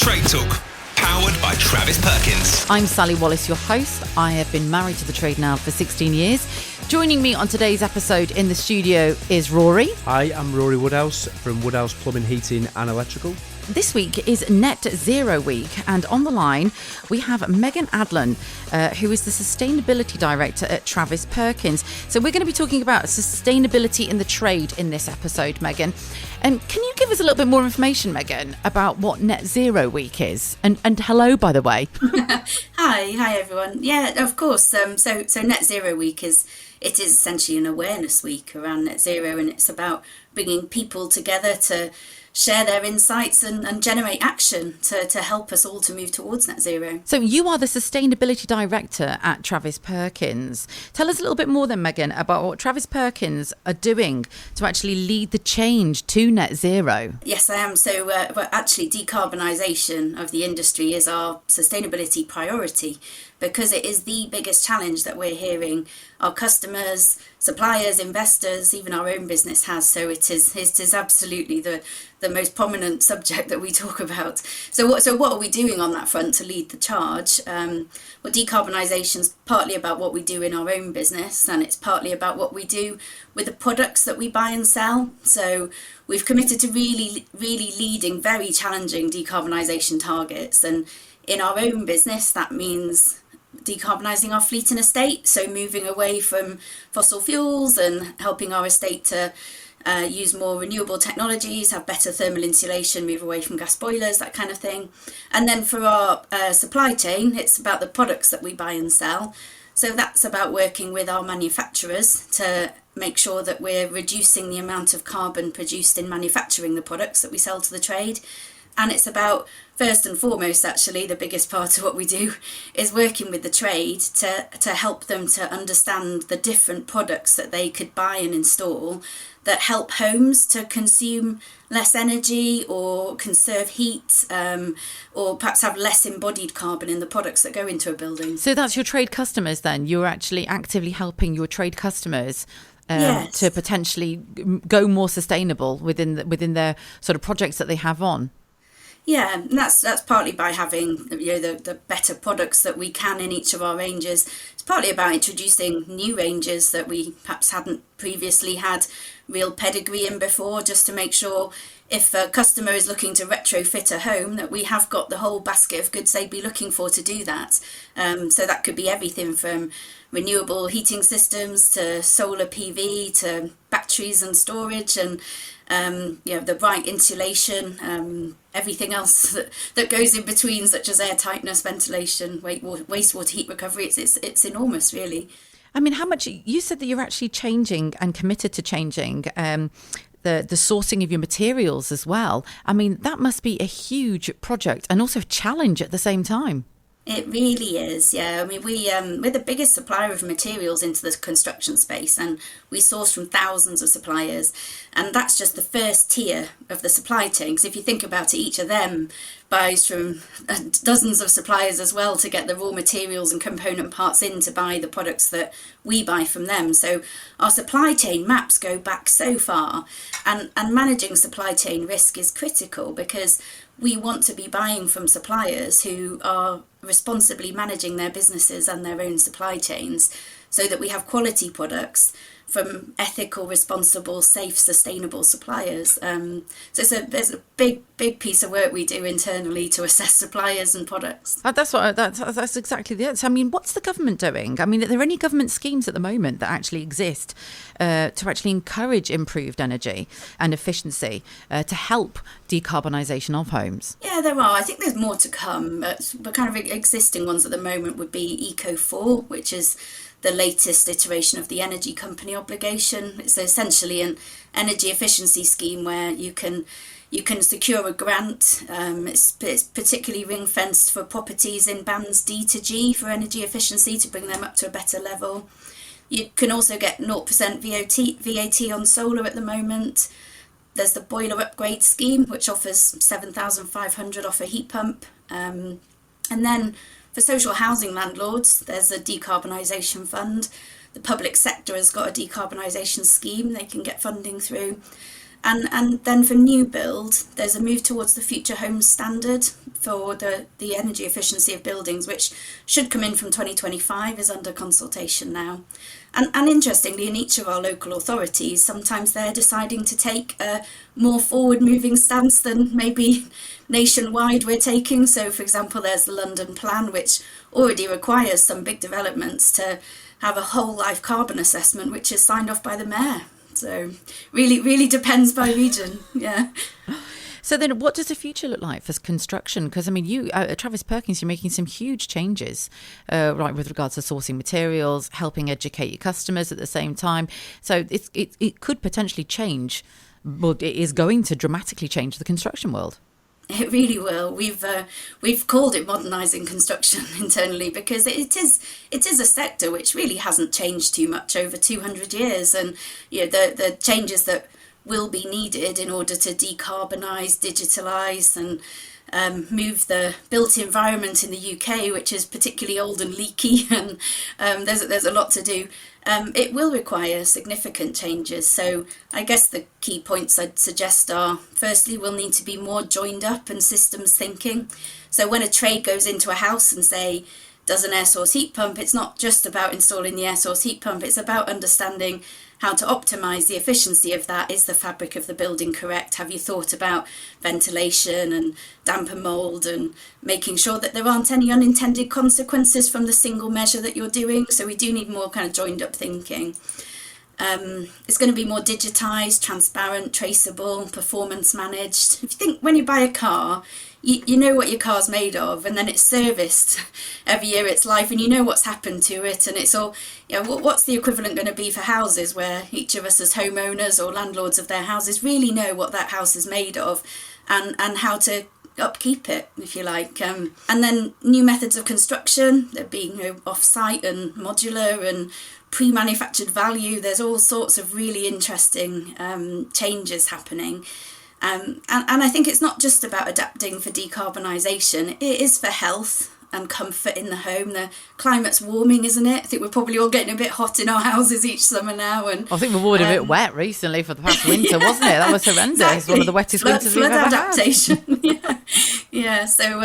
Trade Talk, powered by Travis Perkins. I'm Sally Wallace, your host. I have been married to the trade now for 16 years. Joining me on today's episode in the studio is Rory. Hi, I'm Rory Woodhouse from Woodhouse Plumbing, Heating and Electrical. This week is Net Zero Week, and on the line we have Megan Adlen, who is the Sustainability Director at Travis Perkins. So we're going to be talking about sustainability in the trade in this episode, Megan. And can you give us a little bit more information, Megan, about what Net Zero Week is? And hello, by the way. Hi everyone. Yeah, of course. So Net Zero Week is essentially an awareness week around net zero, and it's about bringing people together to share their insights and generate action to help us all to move towards net zero. So you are the Sustainability Director at Travis Perkins. Tell us a little bit more then, Megan, about what Travis Perkins are doing to actually lead the change to net zero. Yes, I am. So actually decarbonisation of the industry is our sustainability priority, because it is the biggest challenge that we're hearing our customers, suppliers, investors, even our own business has. So it is absolutely the most prominent subject that we talk about. So what are we doing on that front to lead the charge? Well, decarbonisation is partly about what we do in our own business, and it's partly about what we do with the products that we buy and sell. So we've committed to really leading very challenging decarbonisation targets. And in our own business, that means decarbonising our fleet and estate, so moving away from fossil fuels and helping our estate to use more renewable technologies, have better thermal insulation, move away from gas boilers, that kind of thing. And then for our supply chain, it's about the products that we buy and sell. So that's about working with our manufacturers to make sure that we're reducing the amount of carbon produced in manufacturing the products that we sell to the trade. And it's about, first and foremost, actually, the biggest part of what we do is working with the trade to help them to understand the different products that they could buy and install that help homes to consume less energy or conserve heat, or perhaps have less embodied carbon in the products that go into a building. So that's your trade customers then? You're actually actively helping your trade customers Yes. to potentially go more sustainable within their sort of projects that they have on? Yeah, and that's partly by having the better products that we can in each of our ranges. It's partly about introducing new ranges that we perhaps hadn't previously had real pedigree in before, just to make sure if a customer is looking to retrofit a home that we have got the whole basket of goods they'd be looking for to do that. So that could be everything from renewable heating systems to solar PV to batteries and storage, and the right insulation, everything else that goes in between, such as air tightness, ventilation, wastewater heat recovery. It's enormous, really. I mean, how much, you said that you're actually changing and committed to changing the sourcing of your materials as well. I mean, that must be a huge project and also a challenge at the same time. It really is, yeah. I mean, we're the biggest supplier of materials into the construction space, and we source from thousands of suppliers. And that's just the first tier of the supply chain. Because if you think about it, each of them buys from dozens of suppliers as well to get the raw materials and component parts in to buy the products that we buy from them. So our supply chain maps go back so far, and managing supply chain risk is critical, because we want to be buying from suppliers who are responsibly managing their businesses and their own supply chains, so that we have quality products from ethical, responsible, safe, sustainable suppliers. So there's a big piece of work we do internally to assess suppliers and products. That's exactly it. So, I mean, what's the government doing? I mean, are there any government schemes at the moment that actually exist to actually encourage improved energy and efficiency to help decarbonisation of homes? Yeah, there are. I think there's more to come. But kind of existing ones at the moment would be Eco4, which is the latest iteration of the energy company obligation. It's essentially an energy efficiency scheme where you can secure a grant. It's particularly ring-fenced for properties in bands D to G for energy efficiency to bring them up to a better level. You can also get 0% VAT on solar at the moment. There's the boiler upgrade scheme, which offers $7,500 off a heat pump. And then for social housing landlords, there's a decarbonisation fund. The public sector has got a decarbonisation scheme they can get funding through. And then for new build, there's a move towards the Future Homes Standard for the energy efficiency of buildings, which should come in from 2025, is under consultation now. And interestingly, in each of our local authorities, sometimes they're deciding to take a more forward-moving stance than maybe nationwide we're taking. So, for example, there's the London Plan, which already requires some big developments to have a whole life carbon assessment, which is signed off by the mayor. So really depends by region. Yeah. So then what does the future look like for construction? Because, I mean, you at Travis Perkins, you're making some huge changes, right, with regards to sourcing materials, helping educate your customers at the same time. So it could potentially change, well, it is going to dramatically change the construction world. It really will. We've called it modernising construction internally because it is a sector which really hasn't changed too much over 200 years, and the changes that will be needed in order to decarbonise, digitalise, and move the built environment in the UK, which is particularly old and leaky, and there's a lot to do. It will require significant changes. So I guess the key points I'd suggest are, firstly, we'll need to be more joined up and systems thinking. So when a trade goes into a house and does an air source heat pump, it's not just about installing the air source heat pump, it's about understanding how to optimise the efficiency of that. Is the fabric of the building correct? Have you thought about ventilation and damp and mould, and making sure that there aren't any unintended consequences from the single measure that you're doing? So we do need more kind of joined up thinking. It's going to be more digitised, transparent, traceable, performance managed. If you think when you buy a car, you know what your car's made of, and then it's serviced every year its life, and you know what's happened to it, and it's all, what's the equivalent going to be for houses, where each of us as homeowners or landlords of their houses really know what that house is made of, and how to upkeep it, if you like. And then new methods of construction, there being off-site and modular and pre-manufactured value. There's all sorts of really interesting changes happening. And I think it's not just about adapting for decarbonisation, it is for health and comfort in the home. The climate's warming, isn't it? I think we're probably all getting a bit hot in our houses each summer now. And I think we've all been a bit wet recently for the past winter, wasn't it? That was horrendous. Exactly. One of the wettest winters we've ever adaptation. had. Yeah. So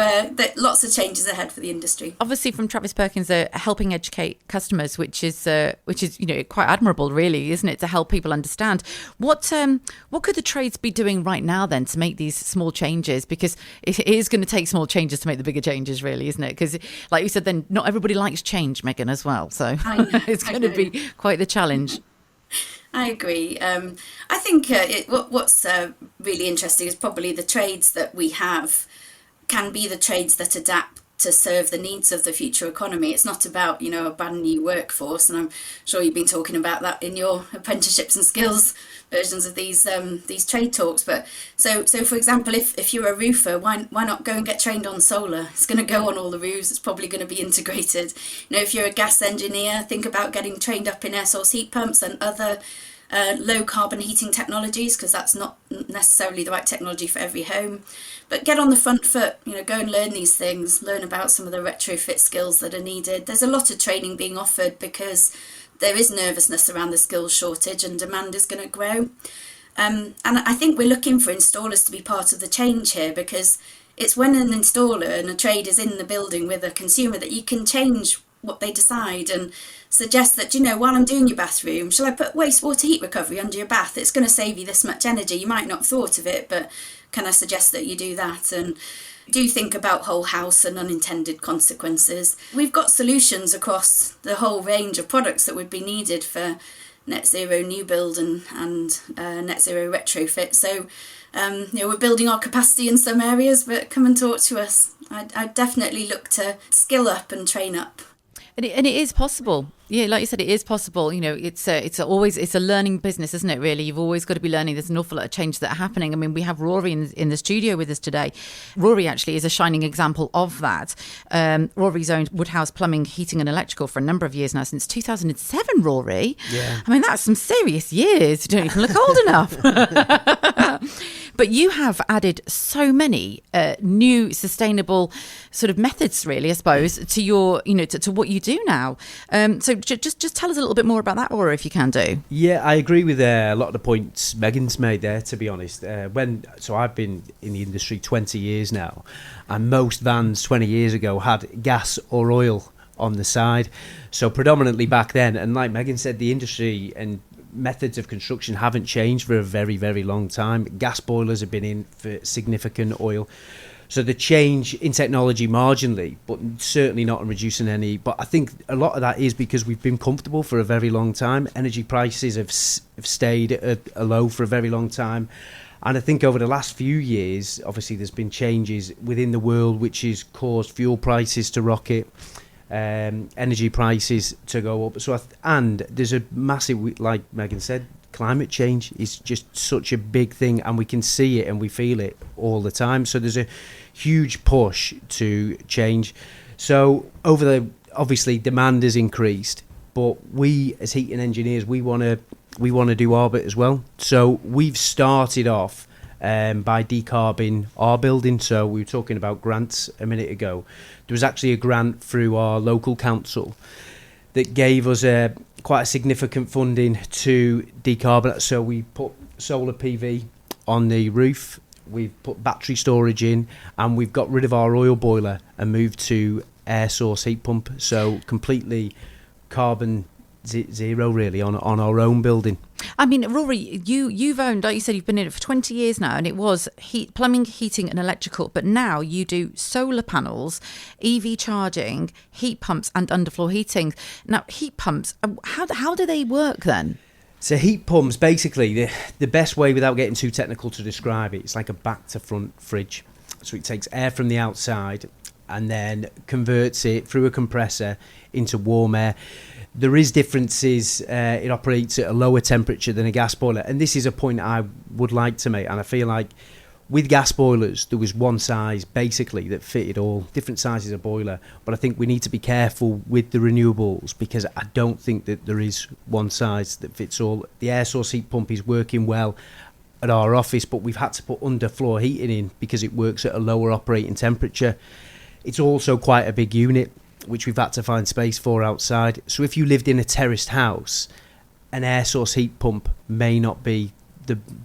lots of changes ahead for the industry. Obviously, from Travis Perkins, helping educate customers, which is quite admirable, really, isn't it? To help people understand what could the trades be doing right now then to make these small changes, because it is going to take small changes to make the bigger changes, really, isn't it? Because, like you said, then not everybody likes change, Megan, as well. So it's going to be quite the challenge. I agree. I think what's really interesting is probably the trades that we have can be the trades that adapt to serve the needs of the future economy. It's not about, a brand new workforce, and I'm sure you've been talking about that in your apprenticeships and skills versions of these trade talks. But so for example, if you're a roofer, why not go and get trained on solar? It's going to go on all the roofs. It's probably going to be integrated. If you're a gas engineer, think about getting trained up in air source heat pumps and other low carbon heating technologies, because that's not necessarily the right technology for every home. But get on the front foot, go and learn these things, learn about some of the retrofit skills that are needed. There's a lot of training being offered because there is nervousness around the skills shortage, and demand is going to grow. And I think we're looking for installers to be part of the change here, because it's when an installer and a trade is in the building with a consumer that you can change what they decide, and suggest that, while I'm doing your bathroom, shall I put wastewater heat recovery under your bath? It's going to save you this much energy. You might not have thought of it, but can I suggest that you do that? And do think about whole house and unintended consequences. We've got solutions across the whole range of products that would be needed for net zero new build and net zero retrofit. So we're building our capacity in some areas, but come and talk to us. I'd definitely look to skill up and train up. And it is possible. Yeah, like you said, it is possible. It's a learning business, isn't it, really? You've always got to be learning. There's an awful lot of changes that are happening. I mean, we have Rory in the studio with us today. Rory actually is a shining example of that. Rory's owned Woodhouse Plumbing, Heating and Electrical for a number of years now, since 2007, Rory. Yeah. I mean, that's some serious years. You don't even look old enough. But you have added so many new sustainable sort of methods, really, I suppose, to your, to what you do now. So just tell us a little bit more about that, Rory, if you can do. Yeah, I agree with a lot of the points Megan's made there, to be honest. So I've been in the industry 20 years now, and most vans 20 years ago had gas or oil on the side. So predominantly back then, and like Megan said, the industry and methods of construction haven't changed for a very, very long time. Gas boilers have been in for significant oil. So the change in technology marginally, but certainly not in reducing any. But I think a lot of that is because we've been comfortable for a very long time. Energy prices have stayed at a low for a very long time. And I think over the last few years, obviously there's been changes within the world which has caused fuel prices to rocket, energy prices to go up. So and there's a massive, like Megan said, climate change is just such a big thing, and we can see it and we feel it all the time. So there's a huge push to change. So obviously demand has increased, but we as heating engineers, we want to do our bit as well. So we've started off by decarbing our building. So we were talking about grants a minute ago. There was actually a grant through our local council that gave us quite a significant funding to decarbonise. So we put solar PV on the roof, we've put battery storage in, and we've got rid of our oil boiler and moved to air source heat pump. So completely carbon zero really on our own building. I mean, Rory, you've owned, like you said, you've been in it for 20 years now, and it was plumbing, heating and electrical, but now you do solar panels, EV charging, heat pumps and underfloor heating. Now, heat pumps, how do they work then? So heat pumps, basically, the best way without getting too technical to describe it, it's like a back to front fridge. So it takes air from the outside and then converts it through a compressor into warm air. There is differences. It operates at a lower temperature than a gas boiler, and this is a point I would like to make. And I feel like with gas boilers, there was one size basically that fitted all, different sizes of boiler. But I think we need to be careful with the renewables, because I don't think that there is one size that fits all. The air source heat pump is working well at our office, but we've had to put underfloor heating in because it works at a lower operating temperature. It's also quite a big unit, which we've had to find space for outside. So if you lived in a terraced house, an air source heat pump may not be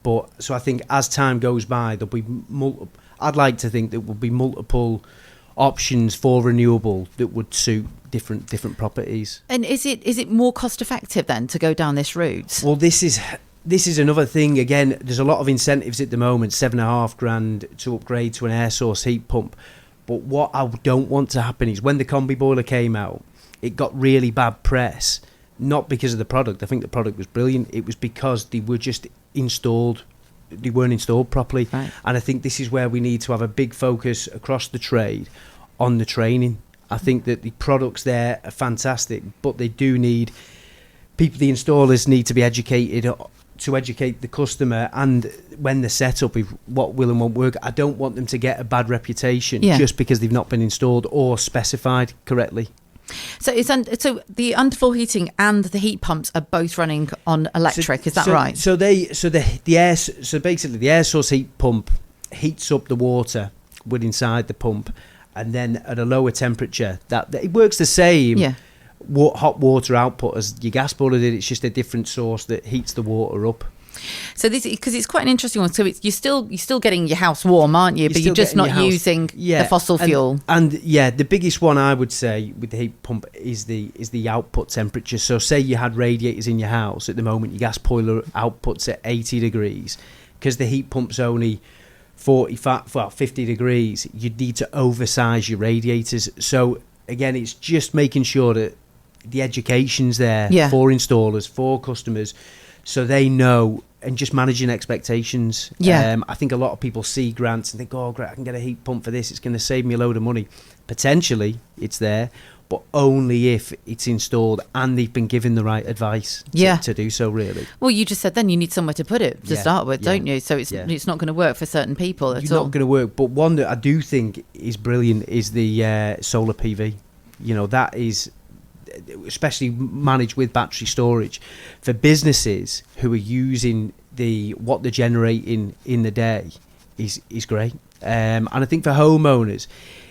so I think as time goes by, there'll be I'd like to think there will be multiple options for renewable that would suit different properties. And is it more cost effective then to go down this route? Well, this is another thing. Again, there's a lot of incentives at the moment, $7,500 to upgrade to an air source heat pump. But what I don't want to happen is when the combi boiler came out, it got really bad press. Not because of the product. I think the product was brilliant. It was because they were just installed. They weren't installed properly. Right. And I think this is where we need to have a big focus across the trade on the training. I think that the products there are fantastic, but they do need people, the installers need to be educated to educate the customer, and when the setup of what will and won't work, I don't want them to get a bad reputation just because they've not been installed or specified correctly. So so the underfloor heating and the heat pumps are both running on electric, is that right? So basically the air source heat pump heats up the water within inside the pump, and then at a lower temperature that it works the same hot water output as your gas boiler did. It's just a different source that heats the water up. So this, because it's quite an interesting one. So you're still getting your house warm, aren't you? But you're just not using the fossil fuel. And the biggest one I would say with the heat pump is the output temperature. So say you had radiators in your house at the moment, your gas boiler outputs at 80 degrees, because the heat pump's only 50 degrees. You'd need to oversize your radiators. So again, it's just making sure that the education's there for installers, for customers, so they know, and just managing expectations. I think a lot of people see grants and think, oh great, I can get a heat pump for this, it's going to save me a load of money. Potentially it's there, but only if it's installed and they've been given the right advice to do so, really. Well, you just said then you need somewhere to put it to start with, don't you? So it's not going to work for certain people at all. It's not going to work. But one that I do think is brilliant is the solar PV. You know, that is, especially managed with battery storage, for businesses who are using what they're generating in the day. is great. And I think for homeowners,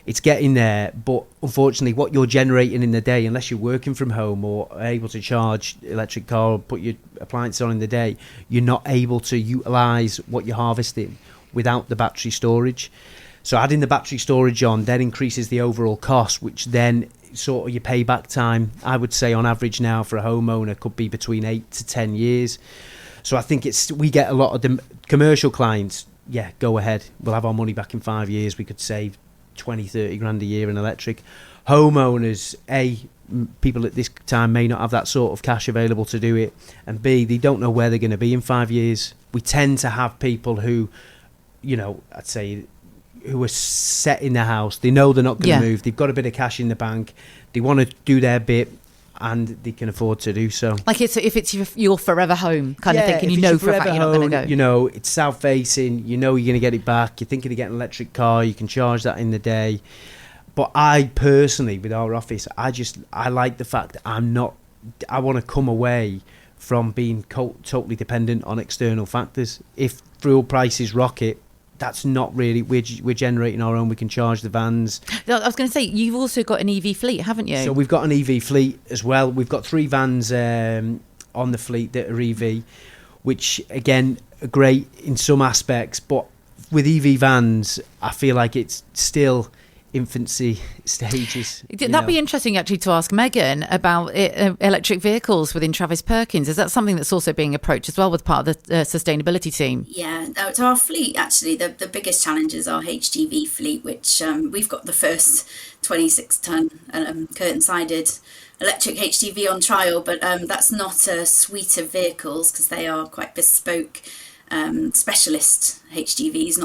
it's getting there. But unfortunately, what you're generating in the day, unless you're working from home or able to charge electric car or put your appliances on in the day, you're not able to utilise what you're harvesting without the battery storage. So adding the battery storage on then increases the overall cost, which then sort of your payback time, I would say on average now for a homeowner, could be between 8 to 10 years. So I think we get a lot of the commercial clients, yeah, go ahead, we'll have our money back in 5 years, we could save 20-30 grand a year in electric. Homeowners, people at this time may not have that sort of cash available to do it, and B, they don't know where they're going to be in 5 years. We tend to have people who, I'd say, who are set in their house. They know they're not going to move. They've got a bit of cash in the bank. They want to do their bit, and they can afford to do so. Like if it's your forever home kind of thing, and you know for a fact you're not going to go. It's south facing. You're going to get it back. You're thinking of getting an electric car. You can charge that in the day. But I personally, with our office, I like the fact that I want to come away from being totally dependent on external factors. If fuel prices rocket, that's not really, we're generating our own. We can charge the vans. I was going to say, you've also got an EV fleet, haven't you? So we've got an EV fleet as well. We've got 3 vans on the fleet that are EV, which again are great in some aspects, but with EV vans I feel like it's still infancy stages. That'd be interesting actually to ask Megan about electric vehicles within Travis Perkins. Is that something that's also being approached as well with part of the sustainability team? Yeah, so our fleet, actually, the biggest challenge is our HGV fleet, which we've got the first 26-ton curtain-sided electric HGV on trial, but that's not a suite of vehicles because they are quite bespoke specialist HGVs,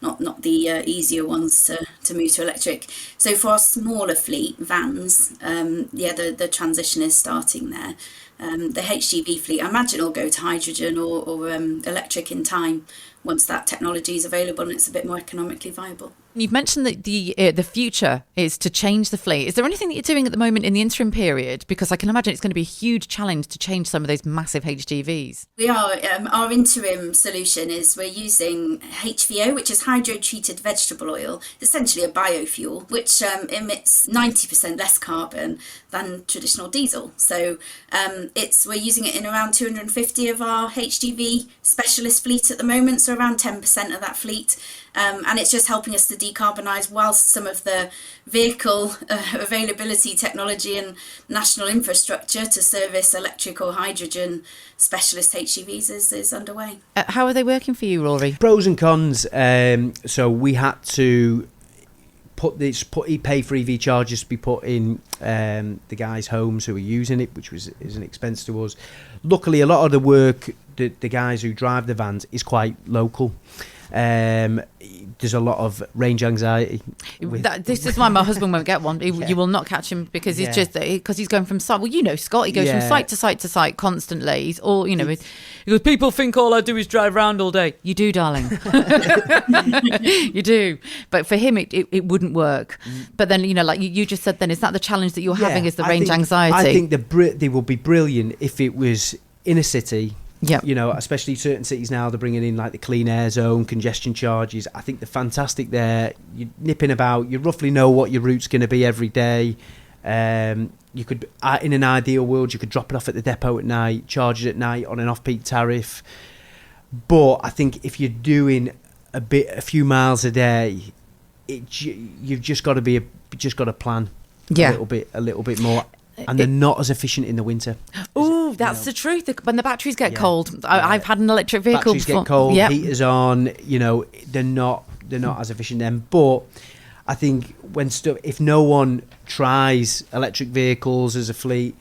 not the easier ones to move to electric. So for our smaller fleet vans, the transition is starting there. The HGV fleet, I imagine, will go to hydrogen or electric in time once that technology is available and it's a bit more economically viable. You've mentioned that the future is to change the fleet. Is there anything that you're doing at the moment in the interim period? Because I can imagine it's going to be a huge challenge to change some of those massive HGVs. We are. Our interim solution is we're using HVO, which is hydro-treated vegetable oil, essentially a biofuel, which emits 90% less carbon than traditional diesel. So we're using it in around 250 of our HGV specialist fleet at the moment, so around 10% of that fleet. And it's just helping us to decarbonise whilst some of the vehicle availability technology and national infrastructure to service electric or hydrogen specialist HGVs is underway. How are they working for you, Rory? Pros and cons. So we had to pay for EV chargers to be put in the guys' homes who are using it, which is an expense to us. Luckily, a lot of the work, the guys who drive the vans, is quite local. There's a lot of range anxiety. This is why my husband won't get one. You will not catch him because he's going from site. Well, Scott, he goes from site to site to site constantly. He's all, he goes, people think all I do is drive around all day. You do, darling. You do. But for him, it wouldn't work. But then, like you just said then, is that the challenge that you're having is the range anxiety? I think they would be brilliant if it was in a city. Yeah, especially certain cities now, they're bringing in like the clean air zone, congestion charges. I think they're fantastic there. You're nipping about, you roughly know what your route's going to be every day. You could, in an ideal world, you could drop it off at the depot at night, charge it at night on an off-peak tariff. But I think if you're doing a few miles a day, you've just got to plan a little bit more. And they're not as efficient in the winter. Oh, that's the truth. When the batteries get cold, I've had an electric vehicle batteries before. Get cold, heaters on. They're not as efficient then. But I think if no one tries electric vehicles as a fleet,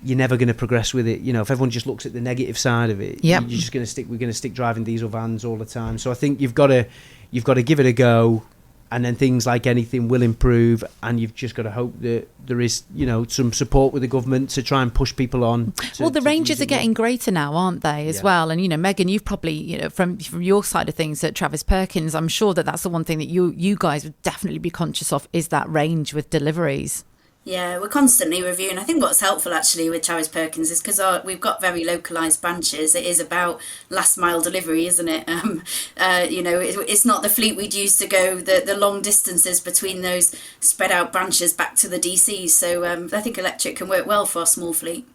you're never going to progress with it. If everyone just looks at the negative side of it, you're just going to stick. We're going to stick driving diesel vans all the time. So I think you've got to give it a go. And then things like anything will improve, and you've just got to hope that there is, some support with the government to try and push people on. The ranges are getting greater now, aren't they, as well? And, Megan, you've probably, from your side of things at Travis Perkins, I'm sure that's the one thing that you guys would definitely be conscious of is that range with deliveries. Yeah, we're constantly reviewing. I think what's helpful actually with Travis Perkins is because we've got very localized branches. It is about last mile delivery, isn't it? It's not the fleet we'd use to go the long distances between those spread out branches back to the DCs. So I think electric can work well for our small fleet.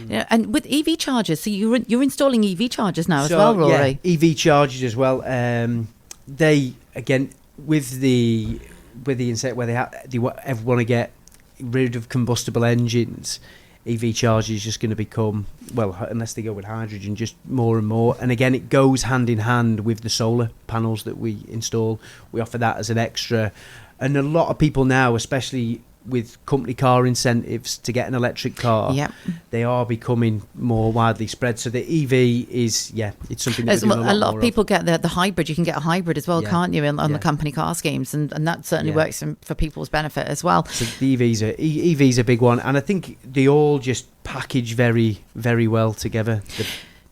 Yeah, and with EV chargers, so you're installing EV chargers now as well, Rory. Yeah, EV chargers as well. They again with the inset where they want to get rid of combustible engines. EV chargers is just going to become, well, unless they go with hydrogen, just more and more. And again, it goes hand in hand with the solar panels that we install. We offer that as an extra, and a lot of people now, especially with company car incentives to get an electric car, they are becoming more widely spread. So the EV is, it's something that a lot of people get the hybrid. You can get a hybrid as well, can't you, on the company car schemes, and that certainly works for people's benefit as well. So the EV's a big one, and I think they all just package very, very well together.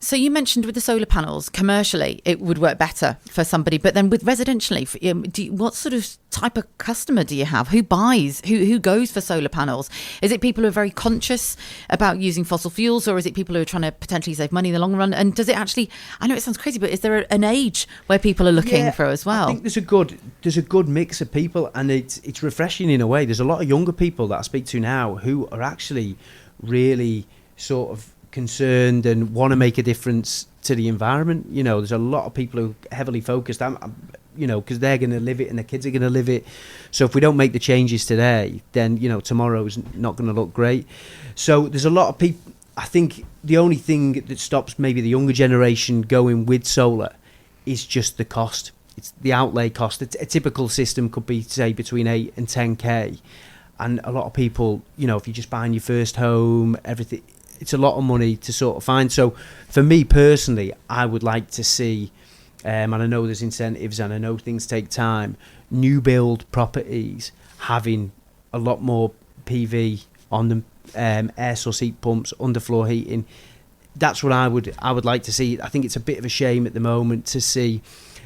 So you mentioned with the solar panels, commercially, it would work better for somebody. But then with residentially, what sort of type of customer do you have? Who buys? Who goes for solar panels? Is it people who are very conscious about using fossil fuels, or is it people who are trying to potentially save money in the long run? And does it actually, I know it sounds crazy, but is there an age where people are looking for as well? I think there's a good mix of people, and it's refreshing in a way. There's a lot of younger people that I speak to now who are actually really sort of concerned and want to make a difference to the environment. There's a lot of people who are heavily focused, because they're going to live it and their kids are going to live it. So if we don't make the changes today, then tomorrow's not going to look great. So there's a lot of people. I think the only thing that stops maybe the younger generation going with solar is just the cost. It's the outlay cost. A typical system could be, say, between 8 and 10k, and a lot of people, if you're just buying your first home, everything, it's a lot of money to sort of find. So for me personally, I would like to see, and I know there's incentives and I know things take time, new build properties having a lot more PV on them, air source heat pumps, underfloor heating. That's what I would like to see. I think it's a bit of a shame at the moment to see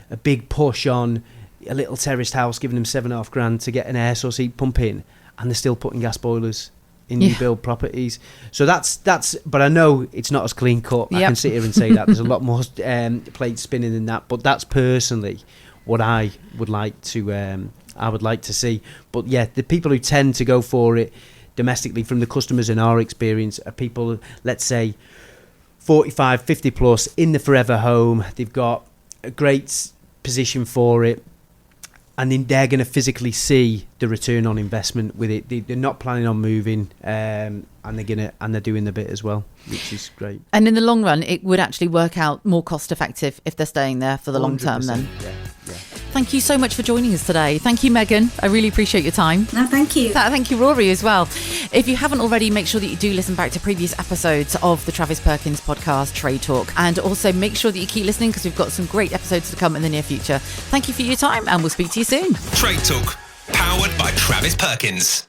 a big push on a little terraced house giving them $7,500 to get an air source heat pump in, and they're still putting gas boilers in new build properties. So that's but I know it's not as clean cut. I can sit here and say that there's a lot more plates spinning than that, but that's personally what I would like to see. But the people who tend to go for it domestically, from the customers in our experience, are people, let's say 45, 50 plus, in the forever home. They've got a great position for it, and then they're going to physically see the return on investment with it. They're not planning on moving, and they're doing the bit as well, which is great. And in the long run, it would actually work out more cost effective if they're staying there for the long term. Then, Thank you so much for joining us today. Thank you, Megan. I really appreciate your time. No, thank you. Thank you, Rory, as well. If you haven't already, make sure that you do listen back to previous episodes of the Travis Perkins podcast, Trade Talk. And also make sure that you keep listening, because we've got some great episodes to come in the near future. Thank you for your time, and we'll speak to you soon. Trade Talk, powered by Travis Perkins.